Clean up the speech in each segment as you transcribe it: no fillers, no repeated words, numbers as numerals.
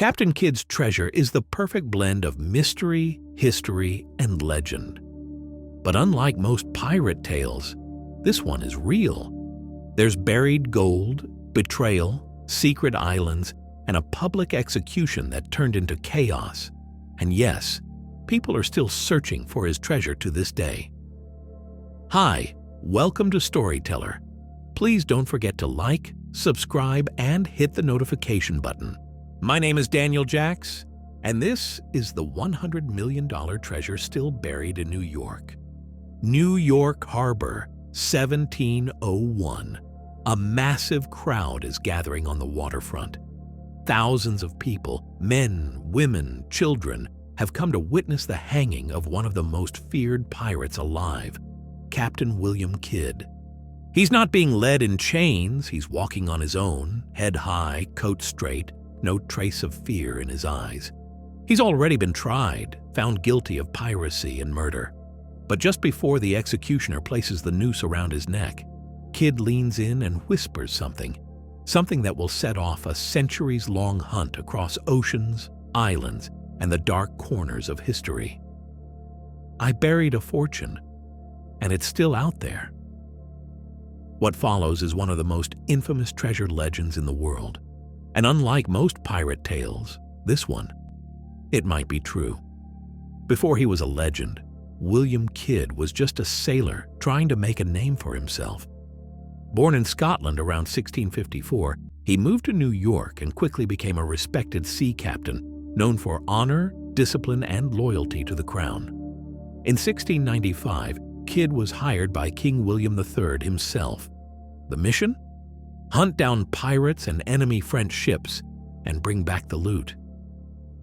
Captain Kidd's treasure is the perfect blend of mystery, history, and legend. But unlike most pirate tales, this one is real. There's buried gold, betrayal, secret islands, and a public execution that turned into chaos. And yes, people are still searching for his treasure to this day. Hi, welcome to Storyteller. Please don't forget to like, subscribe, and hit the notification button. My name is Daniel Jacks, and this is the $100 million treasure still buried in New York. New York Harbor, 1701. A massive crowd is gathering on the waterfront. Thousands of people, men, women, children, have come to witness the hanging of one of the most feared pirates alive, Captain William Kidd. He's not being led in chains, he's walking on his own, head high, coat straight, no trace of fear in his eyes. He's already been tried, found guilty of piracy and murder. But just before the executioner places the noose around his neck, Kidd leans in and whispers something that will set off a centuries-long hunt across oceans, islands, and the dark corners of history. I buried a fortune, and it's still out there. What follows is one of the most infamous treasure legends in the world. And unlike most pirate tales, this one, it might be true. Before he was a legend, William Kidd was just a sailor trying to make a name for himself. Born in Scotland around 1654, he moved to New York and quickly became a respected sea captain, known for honor, discipline, and loyalty to the crown. In 1695, Kidd was hired by King William III himself. The mission? Hunt down pirates and enemy French ships and bring back the loot.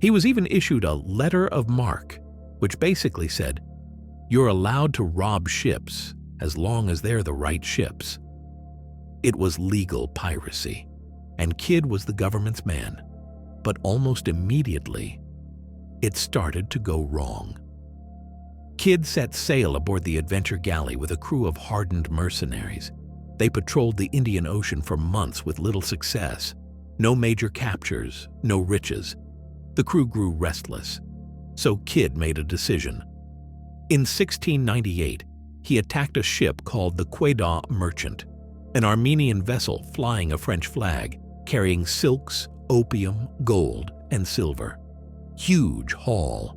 He was even issued a letter of marque, which basically said, "You're allowed to rob ships as long as they're the right ships." It was legal piracy, and Kidd was the government's man. But almost immediately, it started to go wrong. Kidd set sail aboard the adventure galley with a crew of hardened mercenaries. They patrolled the Indian Ocean for months with little success. No major captures, no riches. The crew grew restless, so Kidd made a decision. In 1698, he attacked a ship called the Quedagh Merchant, an Armenian vessel flying a French flag, carrying silks, opium, gold, and silver. Huge haul.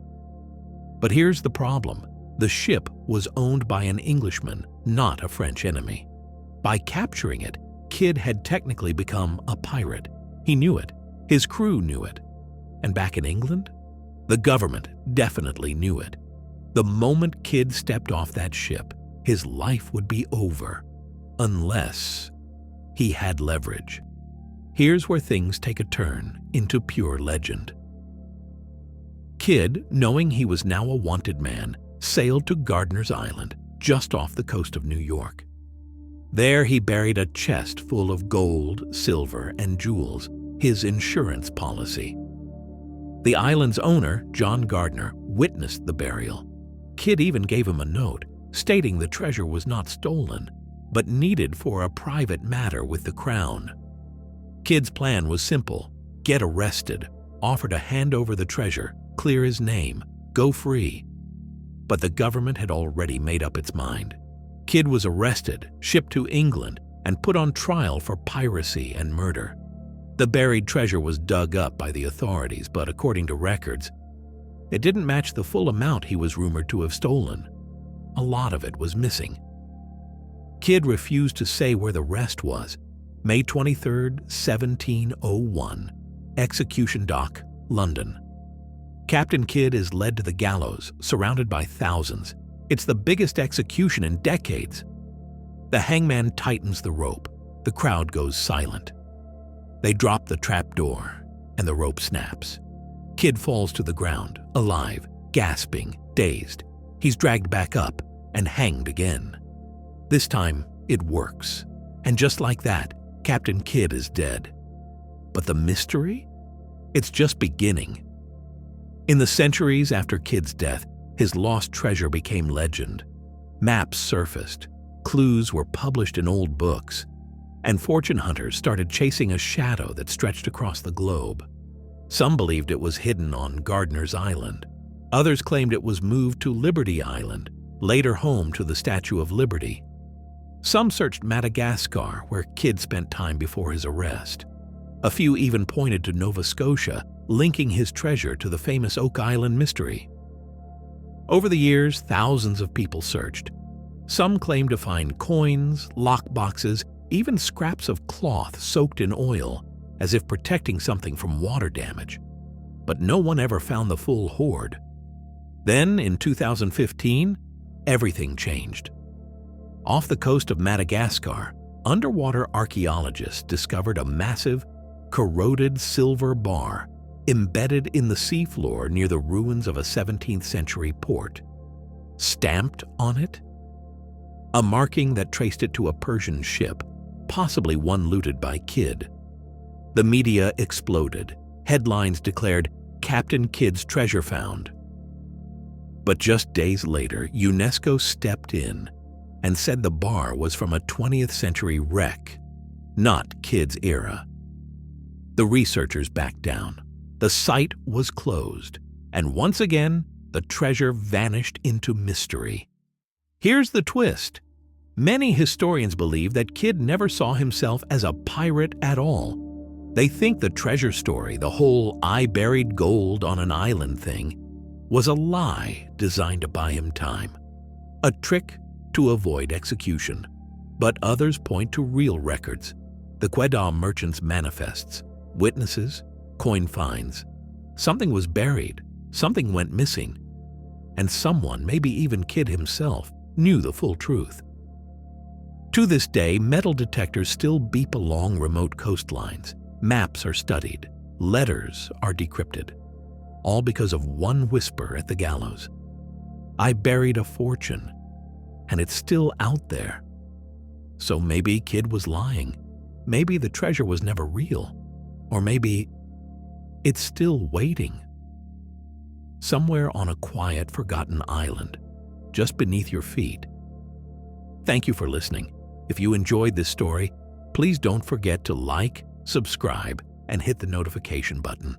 But here's the problem. The ship was owned by an Englishman, not a French enemy. By capturing it, Kidd had technically become a pirate. He knew it. His crew knew it. And back in England, the government definitely knew it. The moment Kidd stepped off that ship, his life would be over, unless he had leverage. Here's where things take a turn into pure legend. Kidd, knowing he was now a wanted man, sailed to Gardiner's Island, just off the coast of New York. There he buried a chest full of gold, silver, and jewels, his insurance policy. The island's owner, John Gardiner, witnessed the burial. Kidd even gave him a note, stating the treasure was not stolen, but needed for a private matter with the crown. Kidd's plan was simple: get arrested, offer to hand over the treasure, clear his name, go free. But the government had already made up its mind. Kidd was arrested, shipped to England, and put on trial for piracy and murder. The buried treasure was dug up by the authorities, but according to records, it didn't match the full amount he was rumored to have stolen. A lot of it was missing. Kidd refused to say where the rest was. May 23, 1701, Execution Dock, London. Captain Kidd is led to the gallows, surrounded by thousands. It's the biggest execution in decades. The hangman tightens the rope. The crowd goes silent. They drop the trapdoor, and the rope snaps. Kidd falls to the ground, alive, gasping, dazed. He's dragged back up and hanged again. This time, it works. And just like that, Captain Kidd is dead. But the mystery? It's just beginning. In the centuries after Kidd's death, his lost treasure became legend. Maps surfaced, clues were published in old books, and fortune hunters started chasing a shadow that stretched across the globe. Some believed it was hidden on Gardiner's Island. Others claimed it was moved to Liberty Island, later home to the Statue of Liberty. Some searched Madagascar, where Kidd spent time before his arrest. A few even pointed to Nova Scotia, linking his treasure to the famous Oak Island mystery. Over the years, thousands of people searched. Some claimed to find coins, lockboxes, even scraps of cloth soaked in oil, as if protecting something from water damage. But no one ever found the full hoard. Then, in 2015, everything changed. Off the coast of Madagascar, underwater archaeologists discovered a massive, corroded silver bar embedded in the seafloor near the ruins of a 17th century port. Stamped on it? A marking that traced it to a Persian ship, possibly one looted by Kidd. The media exploded. Headlines declared, "Captain Kidd's treasure found." But just days later, UNESCO stepped in and said the bar was from a 20th century wreck, not Kidd's era. The researchers backed down. The site was closed, and once again, the treasure vanished into mystery. Here's the twist. Many historians believe that Kidd never saw himself as a pirate at all. They think the treasure story, the whole "I buried gold on an island" thing, was a lie designed to buy him time, a trick to avoid execution. But others point to real records, the Quedagh merchants' manifests, witnesses, coin finds. Something was buried, something went missing, and someone, maybe even Kidd himself, knew the full truth. To this day, metal detectors still beep along remote coastlines. Maps are studied, letters are decrypted, all because of one whisper at the gallows. I buried a fortune, and it's still out there. So maybe Kidd was lying. Maybe the treasure was never real. Or maybe it's still waiting. Somewhere on a quiet, forgotten island, just beneath your feet. Thank you for listening. If you enjoyed this story, please don't forget to like, subscribe, and hit the notification button.